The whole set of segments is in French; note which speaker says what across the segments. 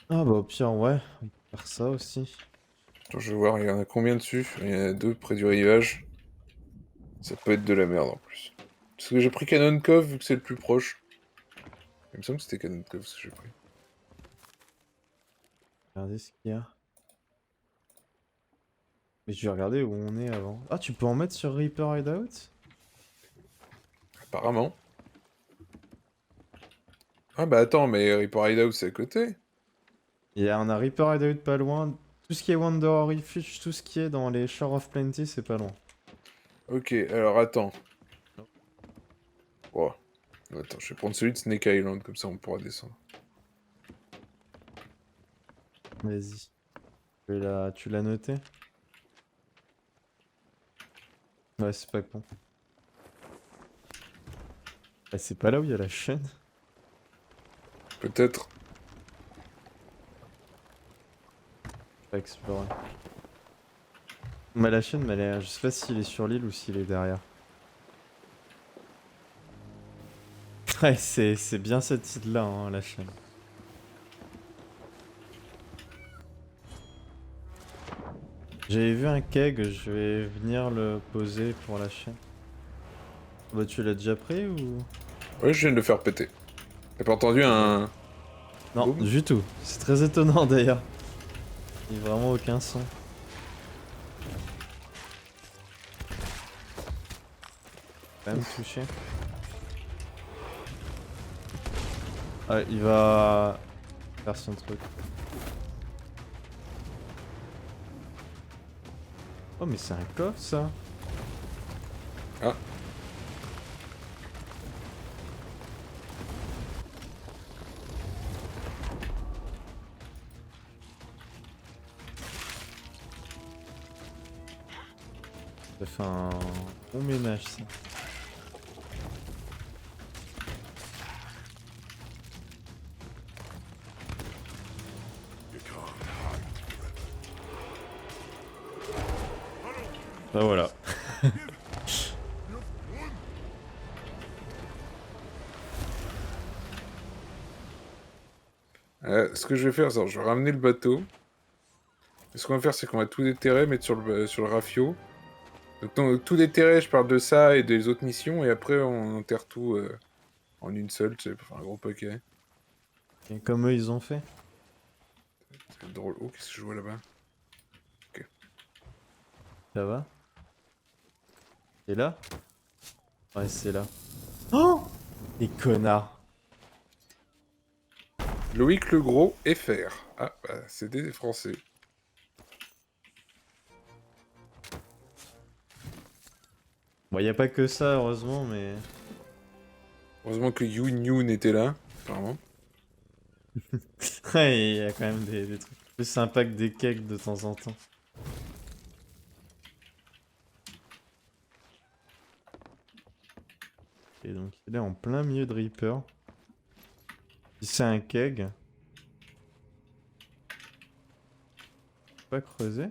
Speaker 1: Ah bah au pire, ouais, on peut faire ça aussi.
Speaker 2: Attends, je vais voir, il y en a combien dessus? Il y en a deux près du rivage. Ça peut être de la merde en plus. Parce que j'ai pris Cannon Cove vu que c'est le plus proche. Il me semble que c'était Cannon Cove ce que j'ai pris.
Speaker 1: Regardez ce qu'il y a. Mais je vais regarder où on est avant. Ah, tu peux en mettre sur Reaper Hideout?
Speaker 2: Apparemment. Ah bah attends, mais Reaper Hideout c'est à côté.
Speaker 1: On a Reaper Hideout pas loin. Tout ce qui est Wanderer Refuge, tout ce qui est dans les Shore of Plenty, c'est pas loin.
Speaker 2: Ok, alors attends. Oh. Attends, je vais prendre celui de Snake Island, comme ça on pourra descendre.
Speaker 1: Vas-y. Tu l'as noté? Ouais, c'est pas con. Bah, c'est pas là où il y a la chaîne.
Speaker 2: Peut-être.
Speaker 1: Pas explorer. Mais la chaîne, mais je sais pas s'il est sur l'île ou s'il est derrière. Ouais, c'est bien cette île-là, hein, la chaîne. J'avais vu un keg, je vais venir le poser pour la chaîne. Bah, tu l'as déjà pris ou?
Speaker 2: Ouais, je viens de le faire péter. T'as pas entendu
Speaker 1: Ok.
Speaker 2: un
Speaker 1: Non,
Speaker 2: boom?
Speaker 1: du tout. C'est très étonnant d'ailleurs. Il n'y a vraiment aucun son. Quand même touché. Ah, il va faire son truc. Oh, mais c'est un coffre ça.
Speaker 2: Ah,
Speaker 1: Ça fait un bon ménage ça. Bah voilà.
Speaker 2: ce que je vais faire, c'est je vais ramener le bateau. Et ce qu'on va faire, c'est qu'on va tout déterrer, mettre sur le rafio. Donc tout déterrer, je parle de ça et des autres missions, et après on enterre tout en une seule, tu sais, pour faire un gros paquet.
Speaker 1: Et comme eux ils ont fait.
Speaker 2: C'est drôle. Oh, qu'est-ce que je vois là-bas? Ok.
Speaker 1: Ça va? C'est là? Ouais, c'est là. Oh! Les connards.
Speaker 2: Loïc Le Gros, FR. Ah, bah, c'est des Français.
Speaker 1: Bon, y a pas que ça, heureusement, mais.
Speaker 2: Heureusement que Yoon Yoon était là, apparemment.
Speaker 1: Ouais, il y a quand même des trucs plus sympas que des cakes de temps en temps. Et donc, il est en plein milieu de Reaper. Si c'est un keg, pas creuser.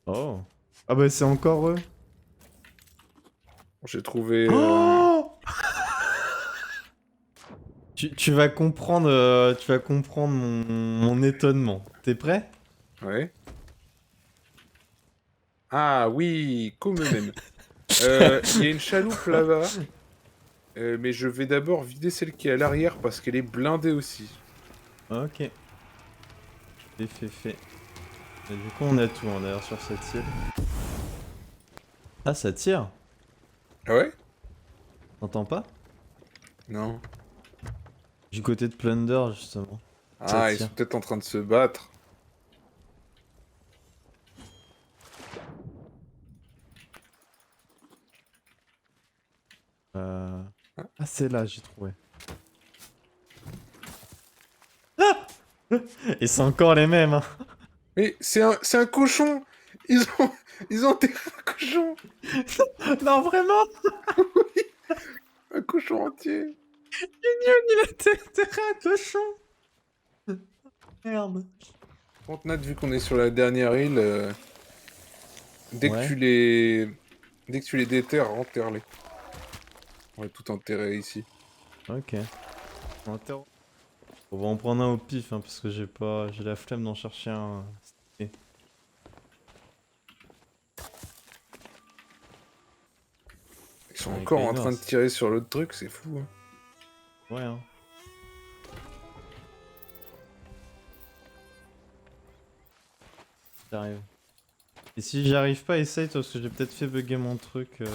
Speaker 1: Oh. Ah bah c'est encore eux.
Speaker 2: J'ai trouvé...
Speaker 1: Oh, tu vas comprendre mon étonnement. T'es prêt?
Speaker 2: Ouais. Ah oui, comme eux-mêmes. Il y a une chaloupe là-bas, mais je vais d'abord vider celle qui est à l'arrière parce qu'elle est blindée aussi.
Speaker 1: Ok. Fait. Et du coup, on a tout, hein, d'ailleurs, sur cette île. Ah, ça tire.
Speaker 2: Ah ouais?
Speaker 1: T'entends pas?
Speaker 2: Non.
Speaker 1: Du côté de Plunder, justement. Ça
Speaker 2: Ah, ils
Speaker 1: tire.
Speaker 2: sont peut-être en train de se battre.
Speaker 1: Ah, c'est là, j'ai trouvé. Et c'est encore les mêmes, hein.
Speaker 2: Mais c'est un cochon! Ils ont, ils ont enterré un cochon!
Speaker 1: Non, vraiment.
Speaker 2: Un cochon entier!
Speaker 1: Il a terré un cochon. Merde.
Speaker 2: Bon, Nat, vu qu'on est sur la dernière île, dès que
Speaker 1: Ouais.
Speaker 2: tu les... Dès que tu les déterres, enterre-les. On va tout enterrer ici.
Speaker 1: Ok. On va en prendre un au pif, hein, parce que j'ai la flemme d'en chercher un. Et-
Speaker 2: Ils sont
Speaker 1: Avec
Speaker 2: encore
Speaker 1: les
Speaker 2: en train de
Speaker 1: noirs,
Speaker 2: tirer sur l'autre truc, c'est fou. Hein.
Speaker 1: ouais, hein. J'arrive. Et si j'y arrive pas, essaye toi, parce que j'ai peut-être fait bugger mon truc. J'ai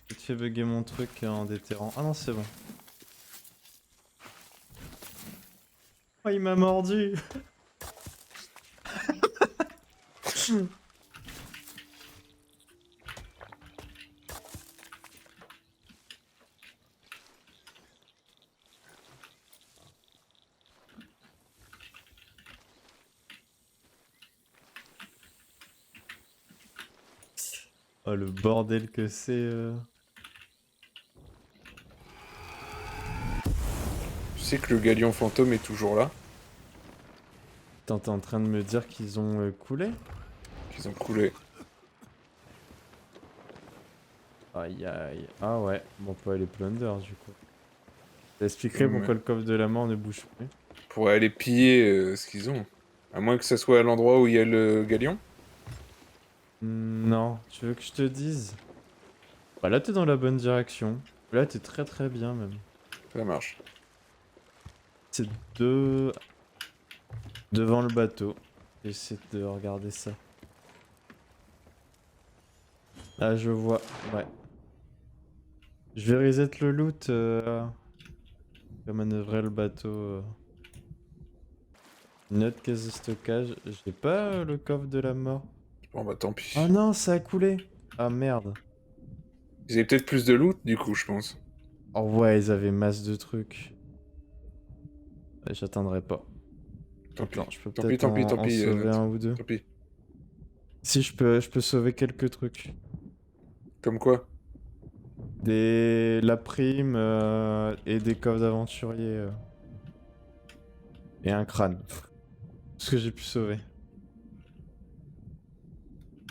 Speaker 1: peut-être fait bugger mon truc en déterrant. Ah non, c'est bon. Oh, il m'a mordu! Oh, le bordel que c'est.
Speaker 2: Tu sais que le galion fantôme est toujours là,
Speaker 1: Attends, t'es en train de me dire qu'ils ont coulé?
Speaker 2: qu'ils ont coulé.
Speaker 1: Aïe aïe. Ah ouais, bon, on peut aller plunder du coup. Ça expliquerait
Speaker 2: Mais
Speaker 1: pourquoi le coffre de la mort ne bouge plus.
Speaker 2: pour aller piller ce qu'ils ont. À moins que ça soit à l'endroit où il y a le galion.
Speaker 1: Non, tu veux que je te dise? Bah là, t'es dans la bonne direction. Là, t'es très très bien même.
Speaker 2: Ça marche.
Speaker 1: C'est deux... devant le bateau. J'essaie de regarder ça. Ah, je vois. Ouais. Je vais reset le loot. Je vais manœuvrer le bateau. Une autre caisse de stockage. J'ai pas le coffre de la mort.
Speaker 2: Bon bah tant
Speaker 1: Oh
Speaker 2: pis.
Speaker 1: non, ça a coulé. Ah merde.
Speaker 2: Ils avaient peut-être plus de loot du coup, je pense.
Speaker 1: Oh ouais, ils avaient masse de trucs. Ouais, j'atteindrai pas.
Speaker 2: Tant pis.
Speaker 1: Attends, je peux
Speaker 2: Tant pis,
Speaker 1: peut-être
Speaker 2: tant pis, tant
Speaker 1: en
Speaker 2: pis,
Speaker 1: sauver
Speaker 2: Note.
Speaker 1: un ou deux.
Speaker 2: Tant pis.
Speaker 1: Si, je peux sauver quelques trucs.
Speaker 2: Comme quoi?
Speaker 1: La prime et des coffres d'aventurier. Et un crâne. Ce que j'ai pu sauver.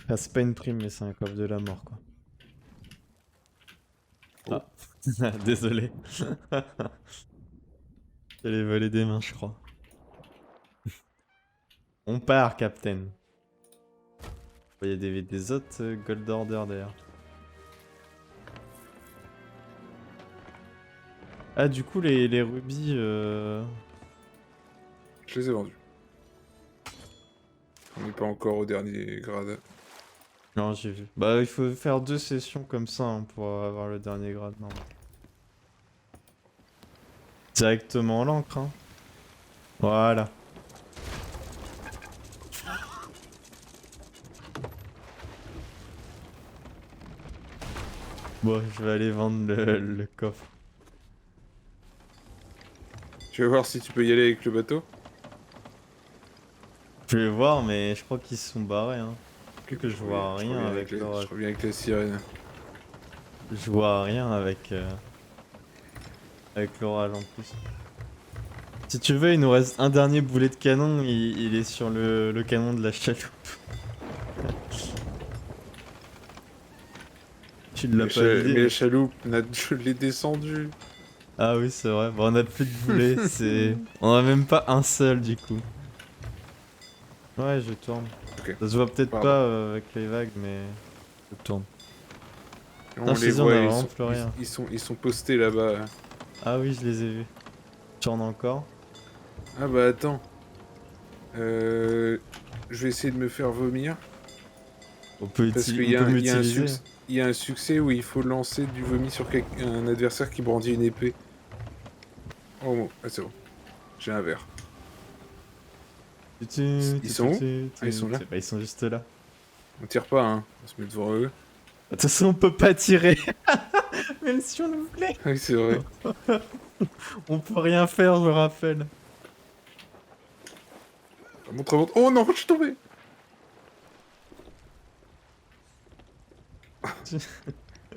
Speaker 1: Ah, c'est pas une prime, mais c'est un coffre de la mort, quoi.
Speaker 2: Oh.
Speaker 1: Ah, désolé. J'allais voler des mains, je crois. On part, Captain. Il y a des autres Gold Order derrière. Ah, du coup, les rubis.
Speaker 2: Je les ai vendus. On n'est pas encore au dernier grade.
Speaker 1: Non, j'ai vu. Bah, il faut faire 2 sessions comme ça hein, pour avoir le dernier grade. Non. Directement l'encre, hein. Voilà. Bon, je vais aller vendre le coffre.
Speaker 2: Tu vas voir si tu peux y aller avec le bateau.
Speaker 1: Je vais voir, mais je crois qu'ils se sont barrés. Hein.
Speaker 2: Ok,
Speaker 1: Que je vois rien avec
Speaker 2: je
Speaker 1: leur.
Speaker 2: reviens avec la sirène.
Speaker 1: Je vois rien avec l'orage en plus. Si tu veux, il nous reste un dernier boulet de canon. Il est sur le canon de la chaloupe. Tu l'as pas
Speaker 2: Mais
Speaker 1: vidé.
Speaker 2: la chaloupe, je l'ai descendue.
Speaker 1: Ah oui, c'est vrai. Bon, on a plus de boulets. On a même pas un seul du coup. Ouais, je tourne.
Speaker 2: Ok,
Speaker 1: Ça se voit peut-être
Speaker 2: pardon.
Speaker 1: pas avec les vagues, mais je tourne.
Speaker 2: On
Speaker 1: Non, je te
Speaker 2: les
Speaker 1: dis, on a
Speaker 2: voit,
Speaker 1: vraiment plus rien.
Speaker 2: ils sont postés là-bas.
Speaker 1: Ah oui, je les ai vus. Je tourne encore.
Speaker 2: Ah bah attends. Je vais essayer de me faire vomir. Parce
Speaker 1: On peut m'utiliser.
Speaker 2: il y a un succès où il faut lancer du vomi sur un adversaire qui brandit une épée. Oh, ah, c'est bon. J'ai un verre. Ils sont où? Ah, ils sont là.
Speaker 1: Bah, ils sont juste là.
Speaker 2: On tire pas, hein. On se met devant eux.
Speaker 1: De toute façon, on peut pas tirer. Même si on le voulait.
Speaker 2: Ah oui, c'est vrai.
Speaker 1: On peut rien faire, je rappelle.
Speaker 2: Montre, montre. Oh non, je suis tombé.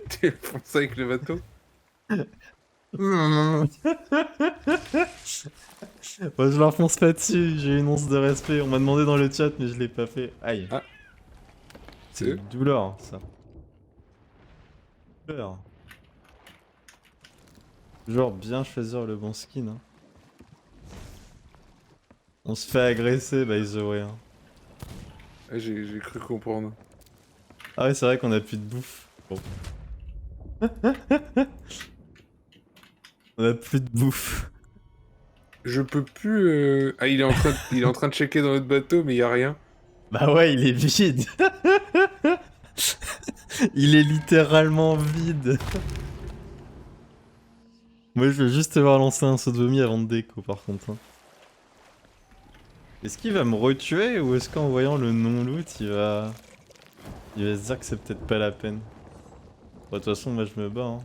Speaker 2: T'es foncé avec le bateau.
Speaker 1: Moi, je leur fonce pas dessus, j'ai une once de respect. On m'a demandé dans le chat, mais je l'ai pas fait. Aïe.
Speaker 2: Ah,
Speaker 1: C'est
Speaker 2: c'est
Speaker 1: une douleur, ça. Douleur. Genre bien choisir le bon skin. Hein. On se fait agresser by the way. Hein.
Speaker 2: Ouais, j'ai cru comprendre.
Speaker 1: Ah ouais, c'est vrai qu'on a plus de bouffe. Bon. On a plus de bouffe.
Speaker 2: Je peux plus... Ah, il est en train de checker dans notre bateau, mais il y a rien.
Speaker 1: Bah ouais, il est vide. Il est littéralement vide. Moi, je vais juste devoir lancer un saut de vomi avant de déco, par contre. Hein. Est-ce qu'il va me retuer ou est-ce qu'en voyant le non-loot, il va se dire que c'est peut-être pas la peine. Bon, de toute façon, moi, je me bats. Hein.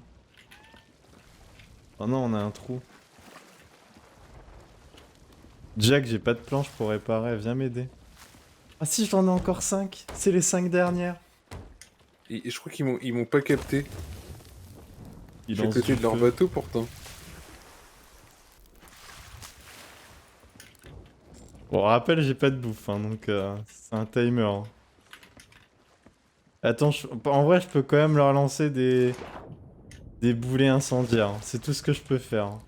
Speaker 1: Oh non, on a un trou. Jack, j'ai pas de planche pour réparer, viens m'aider. Ah si, j'en ai encore 5. C'est les 5 dernières.
Speaker 2: Et je crois ils m'ont pas capté.
Speaker 1: Il
Speaker 2: J'ai à
Speaker 1: lance
Speaker 2: côté
Speaker 1: du
Speaker 2: de leur
Speaker 1: feu.
Speaker 2: bateau pourtant.
Speaker 1: Bon, rappel, j'ai pas de bouffe, hein, donc c'est un timer. Hein. Attends, en vrai, je peux quand même leur lancer des boulets incendiaires. Hein. C'est tout ce que je peux faire. Hein.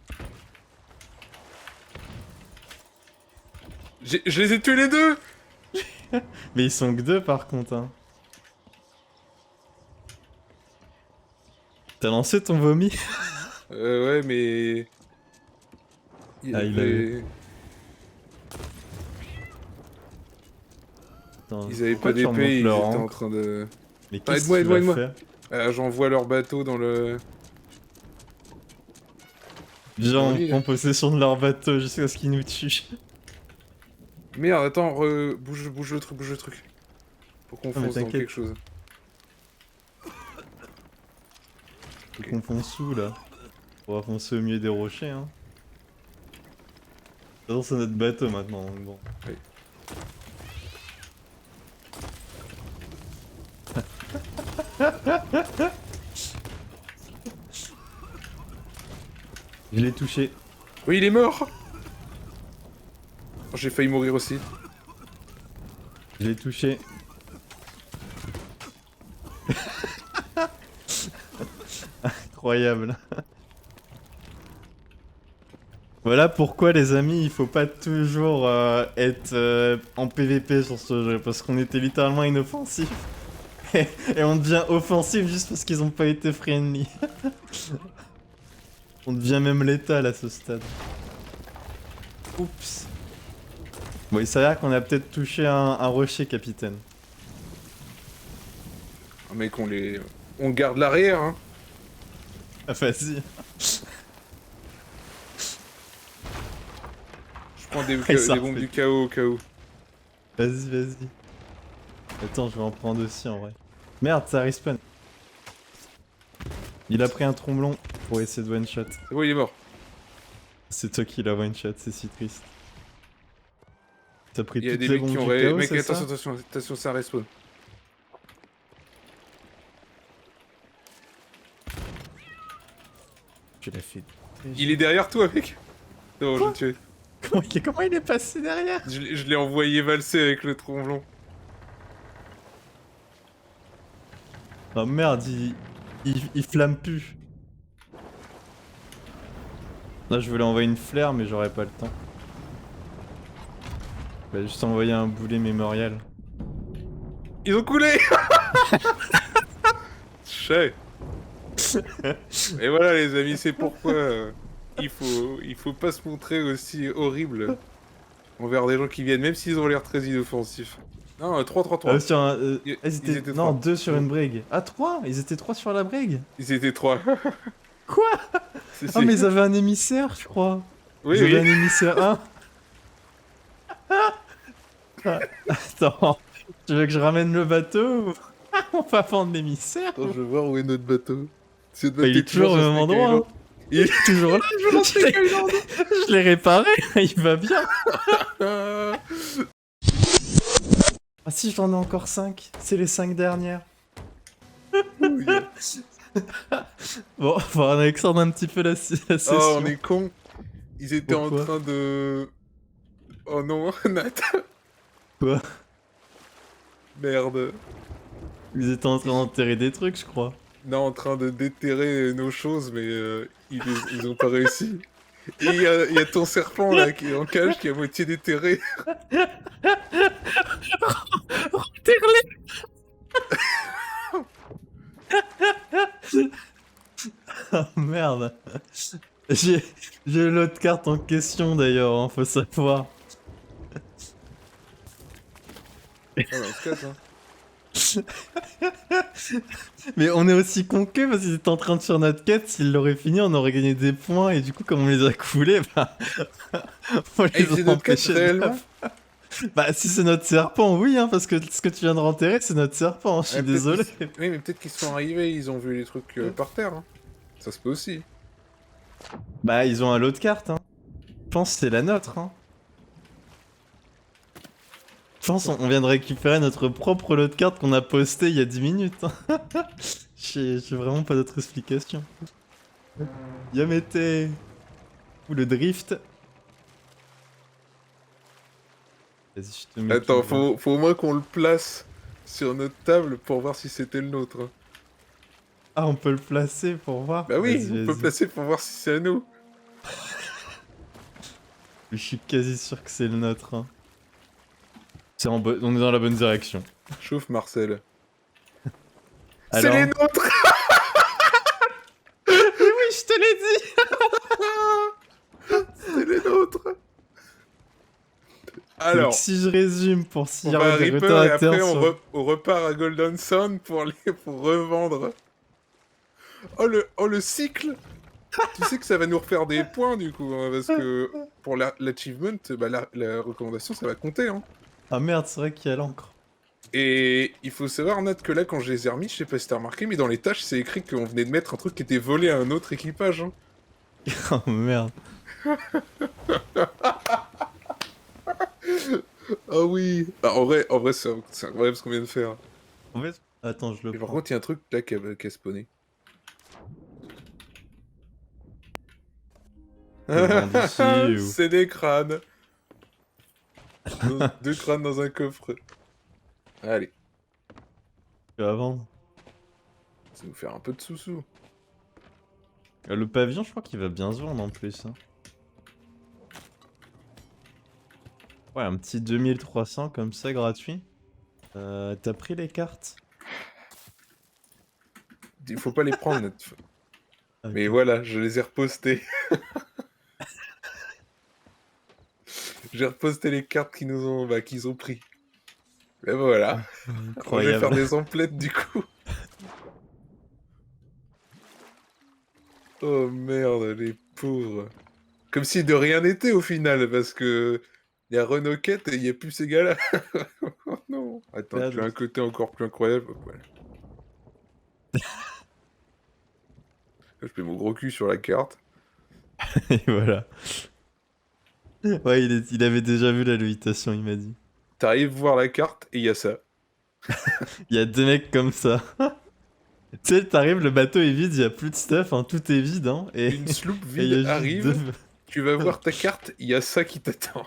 Speaker 2: Je les ai tués les deux.
Speaker 1: Mais ils sont que 2 par contre. Hein. T'as lancé ton vomi?
Speaker 2: Ouais, mais...
Speaker 1: Ah, il avait... Attends,
Speaker 2: Ils avaient
Speaker 1: pourquoi
Speaker 2: pas
Speaker 1: tu remontes
Speaker 2: d'épée, ils
Speaker 1: leur
Speaker 2: étaient en
Speaker 1: encre?
Speaker 2: train de...
Speaker 1: Mais
Speaker 2: Ah,
Speaker 1: qu'est-ce que tu
Speaker 2: aide-moi,
Speaker 1: vas
Speaker 2: aide-moi.
Speaker 1: faire?
Speaker 2: J'envoie leur bateau dans le...
Speaker 1: Viens,
Speaker 2: Dans
Speaker 1: on
Speaker 2: l'île.
Speaker 1: prend possession de leur bateau jusqu'à ce qu'ils nous tuent.
Speaker 2: Merde, attends, bouge le truc, bouge le truc. Faut qu'on
Speaker 1: Non mais
Speaker 2: fonce dans
Speaker 1: t'inquiète.
Speaker 2: quelque chose.
Speaker 1: Faut qu'on fonce où là? On va foncer au milieu des rochers hein. De toute façon c'est notre bateau maintenant donc bon.
Speaker 2: Oui.
Speaker 1: Je l'ai touché.
Speaker 2: Oui, il est mort. J'ai failli mourir aussi.
Speaker 1: Je l'ai touché. Incroyable. Voilà pourquoi les amis il faut pas toujours être en PVP sur ce jeu parce qu'on était littéralement inoffensif et on devient offensif juste parce qu'ils ont pas été friendly. On devient même létal à ce stade. Oups. Bon il s'avère qu'on a peut-être touché un rocher capitaine.
Speaker 2: Ah, mec, on garde l'arrière, hein.
Speaker 1: Ah vas-y.
Speaker 2: Je prends des
Speaker 1: Il s'en
Speaker 2: bombes
Speaker 1: refait.
Speaker 2: du chaos au cas où.
Speaker 1: Vas-y, vas-y. Attends, je vais en prendre aussi en vrai. Merde, ça respawn. Il a pris un tromblon pour essayer de one shot.
Speaker 2: C'est bon, il est mort.
Speaker 1: C'est toi qui l'as one shot, c'est si triste. T'as pris
Speaker 2: Il y a
Speaker 1: toutes
Speaker 2: des
Speaker 1: les
Speaker 2: mecs
Speaker 1: bombes
Speaker 2: qui
Speaker 1: du
Speaker 2: ont...
Speaker 1: chaos,
Speaker 2: Mec,
Speaker 1: c'est
Speaker 2: attention,
Speaker 1: ça
Speaker 2: attention, attention, c'est un respawn.
Speaker 1: Tu l'as fait.
Speaker 2: Il est derrière toi, mec. Non, je l'ai tué.
Speaker 1: Comment il est passé derrière?
Speaker 2: Je l'ai envoyé valser avec le tromblon.
Speaker 1: Oh merde, il flamme plus. Là, je voulais envoyer une flare, mais j'aurais pas le temps. Je vais juste envoyer un boulet mémorial.
Speaker 2: Ils ont coulé. Chais. Et voilà les amis, c'est pourquoi il faut pas se montrer aussi horrible envers des gens qui viennent, même s'ils ont l'air très inoffensifs. Non, 3-3-3.
Speaker 1: Sur un,
Speaker 2: Ils étaient
Speaker 1: non,
Speaker 2: 3.
Speaker 1: 2 sur une brigue. Ah, 3? Ils étaient 3 sur la brigue?
Speaker 2: Ils étaient 3.
Speaker 1: Quoi? Ah, mais ils avaient un émissaire, je crois.
Speaker 2: Oui,
Speaker 1: Ils avaient un
Speaker 2: oui.
Speaker 1: émissaire 1. Attends, tu veux que je ramène le bateau ou... On va prendre l'émissaire?
Speaker 2: Attends, je veux voir où est notre bateau. Si notre
Speaker 1: Bah, il
Speaker 2: bateau
Speaker 1: est toujours au
Speaker 2: sur
Speaker 1: même
Speaker 2: Snake
Speaker 1: endroit.
Speaker 2: Island.
Speaker 1: Hein. Il est toujours là. Je l'ai réparé, il va bien.
Speaker 2: Ah.
Speaker 1: Ah si, j'en ai encore 5. C'est les 5 dernières.
Speaker 2: Oui.
Speaker 1: Bon, faut en extendre un petit peu la session.
Speaker 2: Oh, on est con. Ils étaient
Speaker 1: Pourquoi
Speaker 2: en train de... Oh non, Nat.
Speaker 1: Quoi?
Speaker 2: Merde.
Speaker 1: Ils étaient en train d'enterrer des trucs, je crois.
Speaker 2: Non, en train de déterrer nos choses, mais ils ont pas réussi. Et il y a ton serpent là qui est en cage, qui est à moitié déterré.
Speaker 1: Ah merde. J'ai j'ai l'autre carte en question d'ailleurs, hein, faut savoir.
Speaker 2: Ah, bah, on se casse, hein.
Speaker 1: Mais on est aussi con que parce qu'ils étaient en train de faire notre quête, s'ils l'auraient fini, on aurait gagné des points et du coup comme on les a coulés, bah... on
Speaker 2: Ah, ils
Speaker 1: les
Speaker 2: faisaient
Speaker 1: a
Speaker 2: notre quête
Speaker 1: empêchés de
Speaker 2: réellement?
Speaker 1: Bah si c'est notre serpent, oui, hein, parce que ce que tu viens de renterrer, c'est notre serpent, je suis
Speaker 2: Ouais, peut-être
Speaker 1: désolé.
Speaker 2: Oui, mais peut-être qu'ils sont arrivés, ils ont vu les trucs par terre. Hein. Ça se peut aussi.
Speaker 1: Bah ils ont un lot de cartes, hein. Je pense que c'est la nôtre, hein. Je pense on vient de récupérer notre propre lot de cartes qu'on a posté il y a 10 minutes. Hein. J'ai vraiment pas d'autre explication. Yamete. Ou le drift. Vas-y, je te mets
Speaker 2: Attends,
Speaker 1: tout devant.
Speaker 2: faut au moins qu'on le place sur notre table pour voir si c'était le nôtre. Hein.
Speaker 1: Ah, on peut le placer pour voir.
Speaker 2: Bah oui,
Speaker 1: Vas-y,
Speaker 2: on peut le
Speaker 1: vas-y.
Speaker 2: placer pour voir si c'est à nous.
Speaker 1: Je suis quasi sûr que c'est le nôtre. Hein. On est dans la bonne direction.
Speaker 2: Chauffe Marcel. C'est
Speaker 1: Alors.
Speaker 2: les nôtres.
Speaker 1: Mais oui, je te l'ai dit.
Speaker 2: C'est les nôtres.
Speaker 1: Donc
Speaker 2: Alors,
Speaker 1: si je résume pour s'il
Speaker 2: on
Speaker 1: y
Speaker 2: va
Speaker 1: a
Speaker 2: à
Speaker 1: des
Speaker 2: Reaper
Speaker 1: retards
Speaker 2: et
Speaker 1: à terre
Speaker 2: après
Speaker 1: sur...
Speaker 2: on repart à Golden Sun pour revendre. Oh le cycle. Tu sais que ça va nous refaire des points du coup, hein, parce que pour l'achievement, bah, la recommandation ça va compter. Hein.
Speaker 1: Ah merde, c'est vrai qu'il y a l'encre.
Speaker 2: Et il faut savoir, Nat, que là quand je les ai remis, je sais pas si t'as remarqué, mais dans les tâches c'est écrit qu'on venait de mettre un truc qui était volé à un autre équipage. Hein.
Speaker 1: Oh merde.
Speaker 2: Ah oui. Ah, en vrai c'est incroyable ce qu'on vient de faire.
Speaker 1: En fait... Attends, je le
Speaker 2: Et par
Speaker 1: prends.
Speaker 2: contre, il y a un truc là qui a spawné.
Speaker 1: Je le vends d'ici ou...
Speaker 2: C'est des crânes. Deux crânes dans un coffre. Allez,
Speaker 1: Tu vas vendre.
Speaker 2: ça va nous faire un peu de sous-sous.
Speaker 1: Le pavillon, je crois qu'il va bien se vendre en plus. Hein. Ouais, un petit 2300 comme ça, gratuit. T'as pris les cartes?
Speaker 2: Il faut pas les prendre, Nat.
Speaker 1: Ok.
Speaker 2: Mais voilà, je les ai repostées. J'ai reposté les cartes qu'ils ont pris. Et voilà. Je vais
Speaker 1: Incroyable.
Speaker 2: faire des emplettes du coup. Oh merde, les pauvres. Comme si de rien n'était au final, parce que il y a Renoquette et il n'y a plus ces gars-là. Oh non. Attends,
Speaker 1: Ah,
Speaker 2: tu as
Speaker 1: donc-
Speaker 2: un côté encore plus incroyable. Voilà. Je mets mon gros cul sur la carte.
Speaker 1: Et voilà. Ouais, il avait déjà vu la lévitation, il m'a dit.
Speaker 2: T'arrives voir la carte et il y a ça.
Speaker 1: Il y a des mecs comme ça. Tu sais, t'arrives, le bateau est vide, il y a plus de stuff, hein, tout est vide, hein, et
Speaker 2: Une sloop
Speaker 1: et il y a
Speaker 2: vide
Speaker 1: juste
Speaker 2: arrive,
Speaker 1: deux...
Speaker 2: tu vas voir ta carte, il y a ça qui t'attend.